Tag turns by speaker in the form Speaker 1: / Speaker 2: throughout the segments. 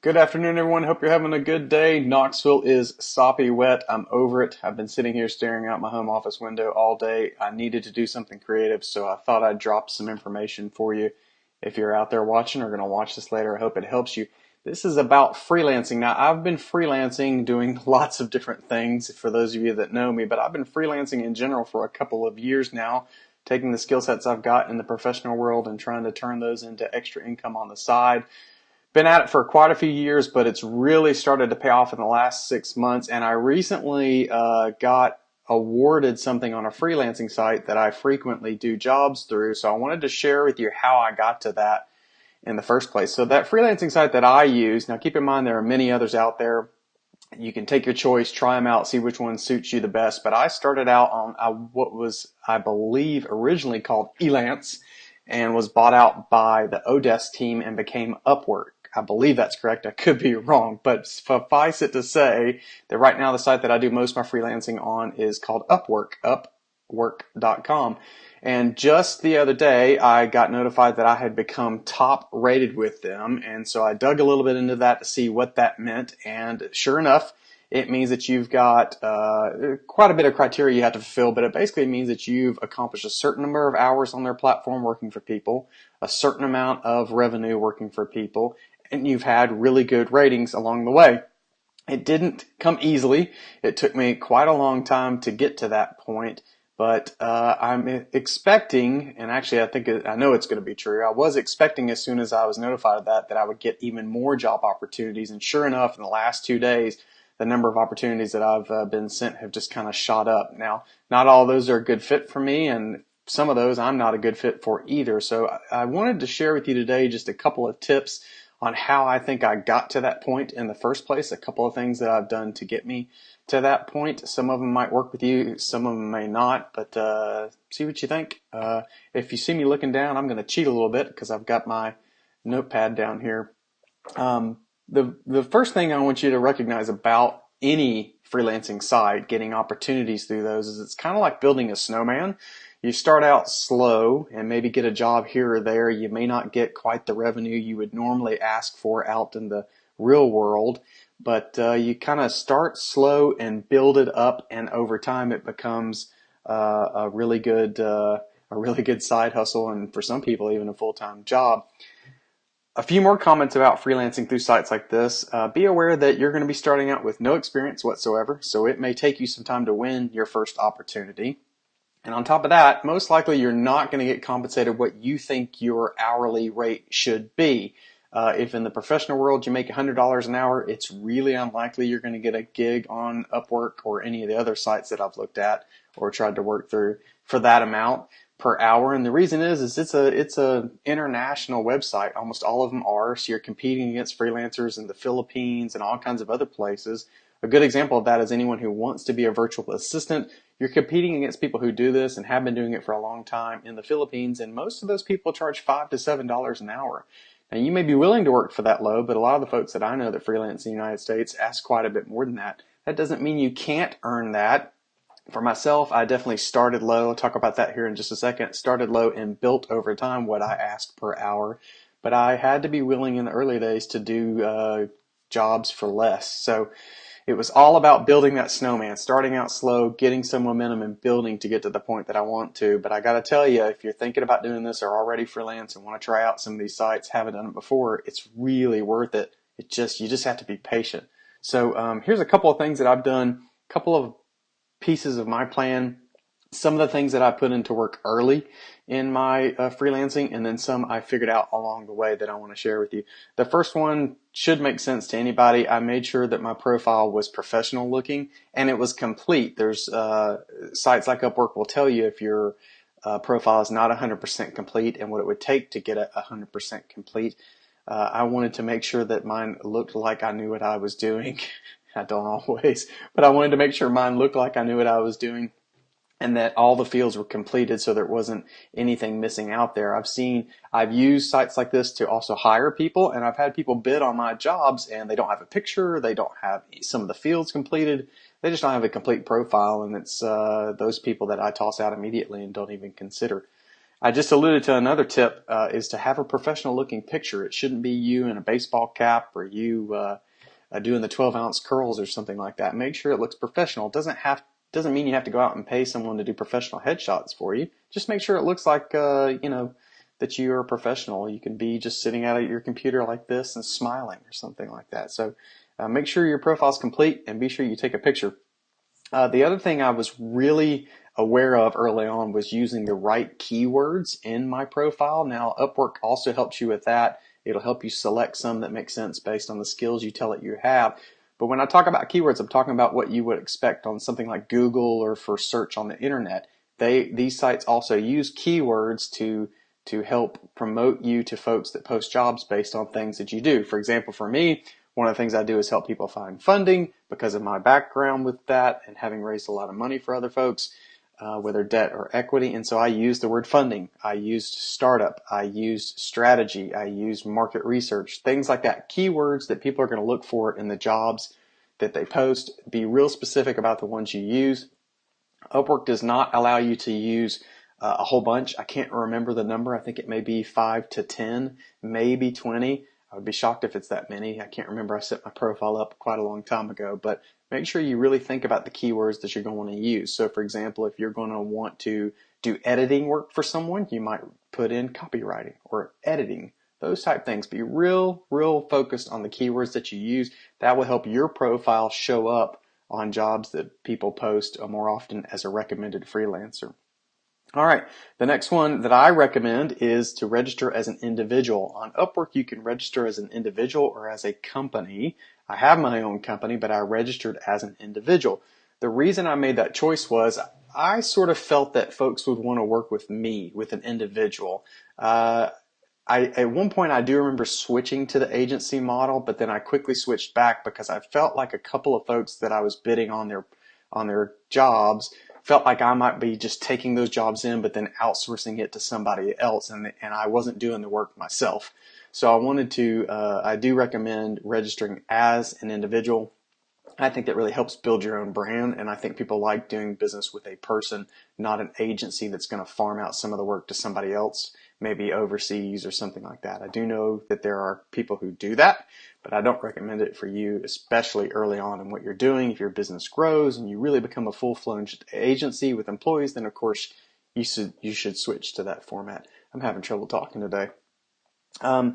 Speaker 1: Good afternoon, everyone. Hope you're having a good day. Knoxville is soppy wet. I'm over it. I've been sitting here staring out my home office window all day. I needed to do something creative, so I thought I'd drop some information for you. If you're out there watching or going to watch this later, I hope it helps you. This is about freelancing. Now, I've been freelancing, doing lots of different things for those of you that know me, but I've been freelancing in general for a couple of years now, taking the skill sets I've got in the professional world and trying to turn those into extra income on the side. Been at it for quite a few years, but it's really started to pay off in the last 6 months. And I recently got awarded something on a freelancing site that I frequently do jobs through. So I wanted to share with you how I got to that in the first place. So that freelancing site that I use, now keep in mind there are many others out there. You can take your choice, try them out, see which one suits you the best. But I started out on what was, I believe, originally called Elance and was bought out by the Odesk team and became Upwork. I believe that's correct. I could be wrong, but suffice it to say that right now the site that I do most of my freelancing on is called Upwork, upwork.com. And just the other day, I got notified that I had become top rated with them. And so I dug a little bit into that to see what that meant. And sure enough, it means that you've got quite a bit of criteria you have to fulfill, but it basically means that you've accomplished a certain number of hours on their platform working for people, a certain amount of revenue working for people, and you've had really good ratings along the way. It didn't come easily. It took me quite a long time to get to that point, but I'm expecting, and actually I know it's going to be true. I was expecting as soon as I was notified of that I would get even more job opportunities, and sure enough, in the last 2 days, the number of opportunities that I've been sent have just kind of shot up. Now, not all of those are a good fit for me, and some of those I'm not a good fit for either. So I wanted to share with you today just a couple of tips on how I think I got to that point in the first place, a couple of things that I've done to get me to that point. Some of them might work with you, some of them may not, but see what you think. If you see me looking down, I'm going to cheat a little bit because I've got my notepad down here. The first thing I want you to recognize about any freelancing site, getting opportunities through those, is it's kind of like building a snowman. You start out slow and maybe get a job here or there. You may not get quite the revenue you would normally ask for out in the real world, but you kind of start slow and build it up, and over time it becomes a really good side hustle, and for some people even a full-time job. A few more comments about freelancing through sites like this. Be aware that you're going to be starting out with no experience whatsoever, so it may take you some time to win your first opportunity. And on top of that, most likely you're not going to get compensated what you think your hourly rate should be. If in the professional world you make $100 an hour, it's really unlikely you're going to get a gig on Upwork or any of the other sites that I've looked at or tried to work through for that amount per hour. And the reason is it's a international website. Almost all of them are. So you're competing against freelancers in the Philippines and all kinds of other places. A good example of that is anyone who wants to be a virtual assistant. You're competing against people who do this and have been doing it for a long time in the Philippines, and most of those people charge $5 to $7 an hour. Now, you may be willing to work for that low, but a lot of the folks that I know that freelance in the United States ask quite a bit more than that. That doesn't mean you can't earn that. For myself, I definitely started low. I'll talk about that here in just a second. Started low and built over time what I asked per hour, but I had to be willing in the early days to do jobs for less. So it was all about building that snowman, starting out slow, getting some momentum, and building to get to the point that I want to. But I got to tell you, if you're thinking about doing this or already freelance and want to try out some of these sites, haven't done it before, it's really worth it. You just have to be patient. So here's a couple of things that I've done, a couple of pieces of my plan. Some of the things that I put into work early in my freelancing, and then some I figured out along the way that I want to share with you. The first one should make sense to anybody. I made sure that my profile was professional looking and it was complete. There's sites like Upwork will tell you if your profile is not 100% complete and what it would take to get it 100% complete. I wanted to make sure that mine looked like I knew what I was doing. I don't always, but I wanted to make sure mine looked like I knew what I was doing, and that all the fields were completed so there wasn't anything missing out there. I've used sites like this to also hire people, and I've had people bid on my jobs and they don't have a picture, they don't have some of the fields completed, they just don't have a complete profile, and it's those people that I toss out immediately and don't even consider. I just alluded to another tip is to have a professional looking picture. It shouldn't be you in a baseball cap or you doing the 12-ounce curls or something like that. Make sure it looks professional. Doesn't mean you have to go out and pay someone to do professional headshots for you. Just make sure it looks like that you are a professional. You can be just sitting at your computer like this and smiling or something like that. So make sure your profile's complete and be sure you take a picture. The other thing I was really aware of early on was using the right keywords in my profile. Now, Upwork also helps you with that. It'll help you select some that make sense based on the skills you tell it you have. But when I talk about keywords, I'm talking about what you would expect on something like Google or for search on the internet. These sites also use keywords to help promote you to folks that post jobs based on things that you do. For example, for me, one of the things I do is help people find funding because of my background with that and having raised a lot of money for other folks, whether debt or equity. And so I used the word funding. I used startup. I used strategy. I used market research, things like that. Keywords that people are going to look for in the jobs that they post. Be real specific about the ones you use. Upwork does not allow you to use a whole bunch. I can't remember the number. I think it may be 5 to 10, maybe 20. I would be shocked if it's that many. I can't remember. I set my profile up quite a long time ago, but make sure you really think about the keywords that you're going to use. So for example, if you're going to want to do editing work for someone, you might put in copywriting or editing, those type things. Be real focused on the keywords that you use. That will help your profile show up on jobs that people post more often as a recommended freelancer. All right, the next one that I recommend is to register as an individual. On Upwork, you can register as an individual or as a company. I have my own company, but I registered as an individual. The reason I made that choice was I sort of felt that folks would want to work with me, with an individual. At one point, I do remember switching to the agency model, but then I quickly switched back because I felt like a couple of folks that I was bidding on their jobs felt like I might be just taking those jobs in, but then outsourcing it to somebody else, and I wasn't doing the work myself. So I do recommend registering as an individual. I think that really helps build your own brand, and I think people like doing business with a person, not an agency that's going to farm out some of the work to somebody else, maybe overseas or something like that. I do know that there are people who do that, but I don't recommend it for you, especially early on in what you're doing. If your business grows and you really become a full-fledged agency with employees, then of course you should switch to that format. I'm having trouble talking today. The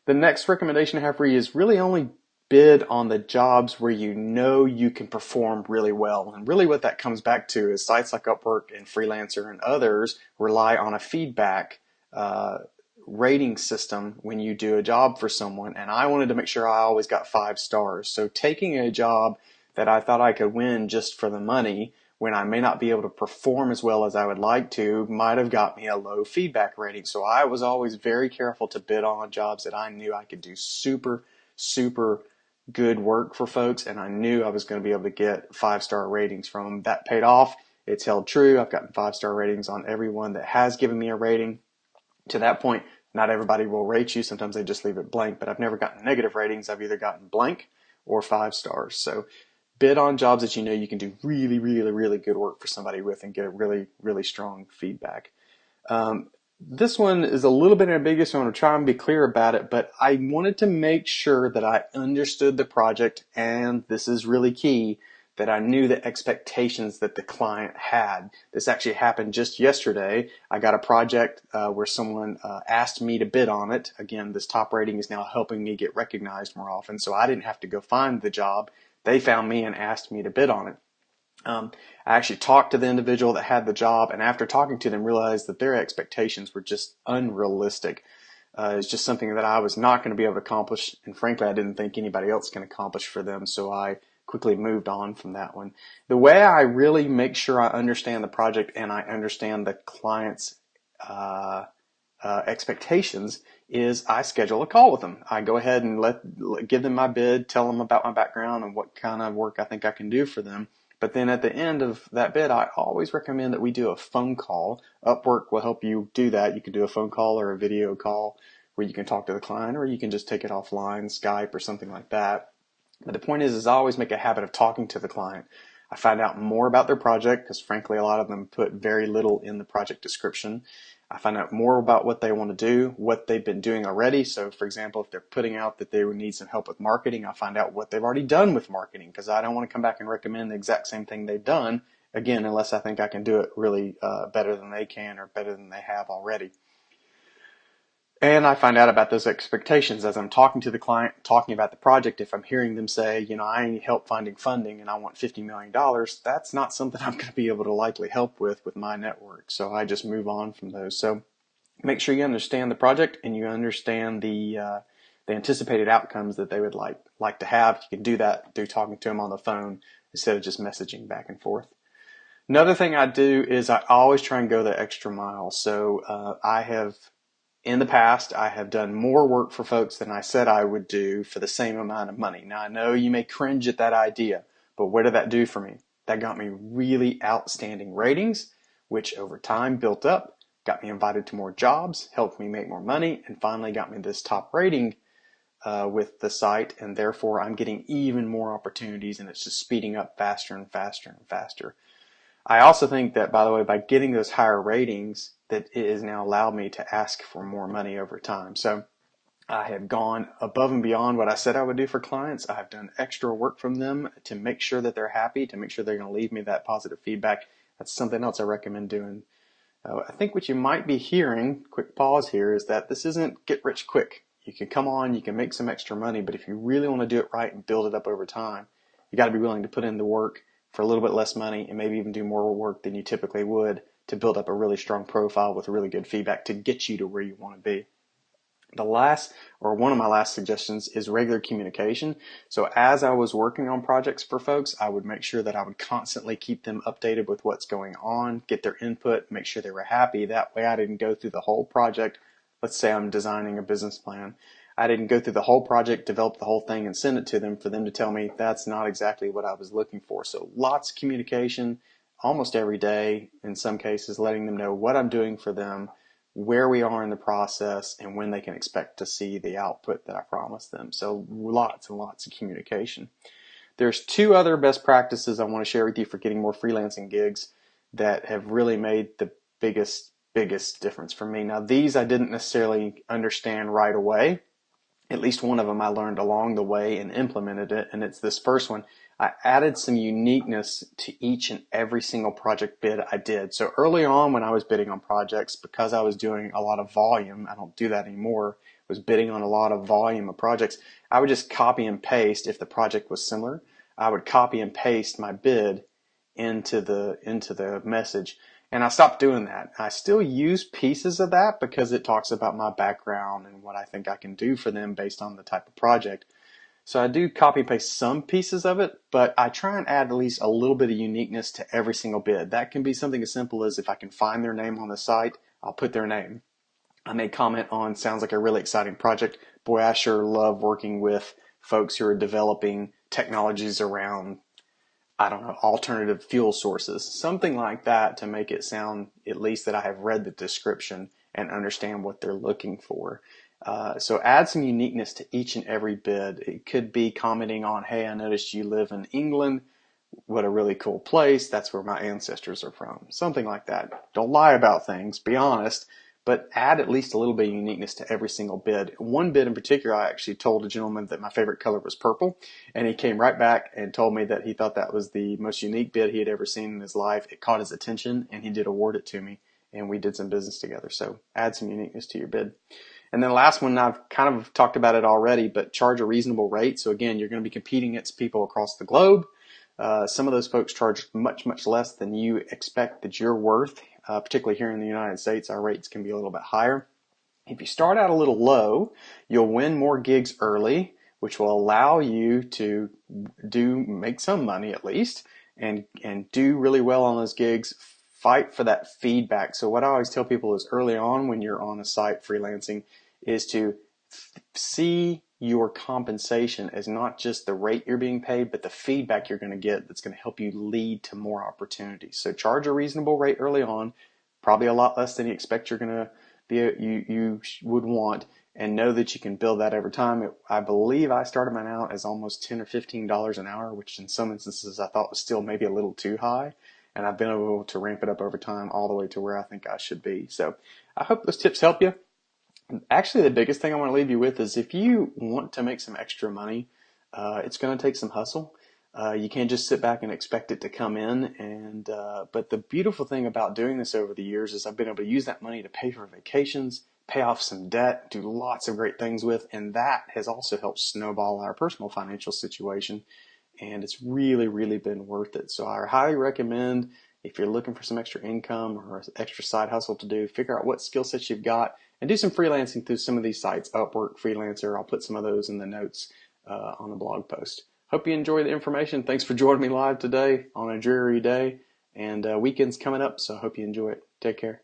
Speaker 1: next recommendation I have for you is really only bid on the jobs where you know you can perform really well. And really what that comes back to is sites like Upwork and Freelancer and others rely on a feedback rating system when you do a job for someone. And I wanted to make sure I always got 5 stars. So taking a job that I thought I could win just for the money when I may not be able to perform as well as I would like to might have got me a low feedback rating. So I was always very careful to bid on jobs that I knew I could do super good work for folks, and I knew I was going to be able to get 5-star ratings from them. That paid off. It's held true. I've gotten 5-star ratings on everyone that has given me a rating. To that point, not everybody will rate you. Sometimes they just leave it blank, but I've never gotten negative ratings. I've either gotten blank or 5 stars. So bid on jobs that you know you can do really good work for somebody with and get a really strong feedback. This one is a little bit ambiguous, so I'm going to try and be clear about it, but I wanted to make sure that I understood the project, and this is really key, that I knew the expectations that the client had. This actually happened just yesterday. I got a project where someone asked me to bid on it. Again, this top rating is now helping me get recognized more often, so I didn't have to go find the job. They found me and asked me to bid on it. I actually talked to the individual that had the job, and after talking to them, realized that their expectations were just unrealistic. It's just something that I was not going to be able to accomplish, and frankly, I didn't think anybody else can accomplish for them, so I quickly moved on from that one. The way I really make sure I understand the project and I understand the client's expectations is I schedule a call with them. I go ahead and give them my bid, tell them about my background and what kind of work I think I can do for them. But then at the end of that bid, I always recommend that we do a phone call. Upwork will help you do that. You can do a phone call or a video call where you can talk to the client, or you can just take it offline, Skype or something like that. But the point is I always make a habit of talking to the client. I find out more about their project because frankly, a lot of them put very little in the project description. I find out more about what they want to do, what they've been doing already. So for example, if they're putting out that they would need some help with marketing, I find out what they've already done with marketing, because I don't want to come back and recommend the exact same thing they've done, again, unless I think I can do it really better than they can or better than they have already. And I find out about those expectations as I'm talking to the client, talking about the project. If I'm hearing them say, I need help finding funding and I want $50 million, that's not something I'm going to be able to likely help with my network. So I just move on from those. So make sure you understand the project and you understand the anticipated outcomes that they would like to have. You can do that through talking to them on the phone instead of just messaging back and forth. Another thing I do is I always try and go the extra mile. So in the past, I have done more work for folks than I said I would do for the same amount of money. Now, I know you may cringe at that idea, but what did that do for me? That got me really outstanding ratings, which over time built up, got me invited to more jobs, helped me make more money, and finally got me this top rating with the site, and therefore I'm getting even more opportunities, and it's just speeding up faster and faster and faster. I also think that, by the way, by getting those higher ratings, that it has now allowed me to ask for more money over time. So I have gone above and beyond what I said I would do for clients. I have done extra work from them to make sure that they're happy, to make sure they're going to leave me that positive feedback. That's something else I recommend doing. I think what you might be hearing, quick pause here, is that this isn't get rich quick. You can come on, you can make some extra money, but if you really want to do it right and build it up over time, you got to be willing to put in the work for a little bit less money and maybe even do more work than you typically would to build up a really strong profile with really good feedback to get you to where you want to be. One of my last suggestions is regular communication. So as I was working on projects for folks, I would make sure that I would constantly keep them updated with what's going on, get their input, make sure they were happy. That way I didn't go through the whole project. Let's say I'm designing a business plan. I didn't go through the whole project, develop the whole thing, and send it to them for them to tell me that's not exactly what I was looking for. So lots of communication almost every day, in some cases, letting them know what I'm doing for them, where we are in the process, and when they can expect to see the output that I promised them. So lots and lots of communication. There's two other best practices I want to share with you for getting more freelancing gigs that have really made the biggest difference for me. Now, these I didn't necessarily understand right away. At least one of them I learned along the way and implemented it, and it's this first one. I added some uniqueness to each and every single project bid I did. So early on when I was bidding on projects, because I was doing a lot of volume, I don't do that anymore, was bidding on a lot of volume of projects, I would just copy and paste if the project was similar. I would copy and paste my bid into the message. And I stopped doing that. I still use pieces of that because it talks about my background and what I think I can do for them based on the type of project. So I do copy and paste some pieces of it, but I try and add at least a little bit of uniqueness to every single bid. That can be something as simple as if I can find their name on the site, I'll put their name. I may comment on, sounds like a really exciting project. Boy, I sure love working with folks who are developing technologies around, I don't know, alternative fuel sources, something like that, to make it sound at least that I have read the description and understand what they're looking for. So add some uniqueness to each and every bid. It could be commenting on, hey, I noticed you live in England. What a really cool place. That's where my ancestors are from. Something like that. Don't lie about things. Be honest. But add at least a little bit of uniqueness to every single bid. One bid in particular, I actually told a gentleman that my favorite color was purple, and he came right back and told me that he thought that was the most unique bid he had ever seen in his life. It caught his attention, and he did award it to me, and we did some business together. So add some uniqueness to your bid. And then the last one, I've kind of talked about it already, but charge a reasonable rate. So again, you're going to be competing against people across the globe. Some of those folks charge much, much less than you expect that you're worth. Particularly here in the United States, our rates can be a little bit higher. If you start out a little low, you'll win more gigs early, which will allow you to make some money at least, and do really well on those gigs. Fight for that feedback. So what I always tell people is early on when you're on a site freelancing is to see your compensation as not just the rate you're being paid, but the feedback you're going to get that's going to help you lead to more opportunities. So charge a reasonable rate early on, probably a lot less than you expect you're going to be you would want, and know that you can build that over time. I believe I started mine out as almost $10 or $15 an hour, which in some instances I thought was still maybe a little too high. and I've been able to ramp it up over time all the way to where I think I should be. So I hope those tips help you. Actually, the biggest thing I want to leave you with is if you want to make some extra money, it's going to take some hustle. You can't just sit back and expect it to come in. But the beautiful thing about doing this over the years is I've been able to use that money to pay for vacations, pay off some debt, do lots of great things with, and that has also helped snowball our personal financial situation. And it's really, really been worth it. So I highly recommend, if you're looking for some extra income or an extra side hustle to do, figure out what skill sets you've got and do some freelancing through some of these sites, Upwork, Freelancer. I'll put some of those in the notes on the blog post. Hope you enjoy the information. Thanks for joining me live today on a dreary day, and weekend's coming up, so I hope you enjoy it. Take care.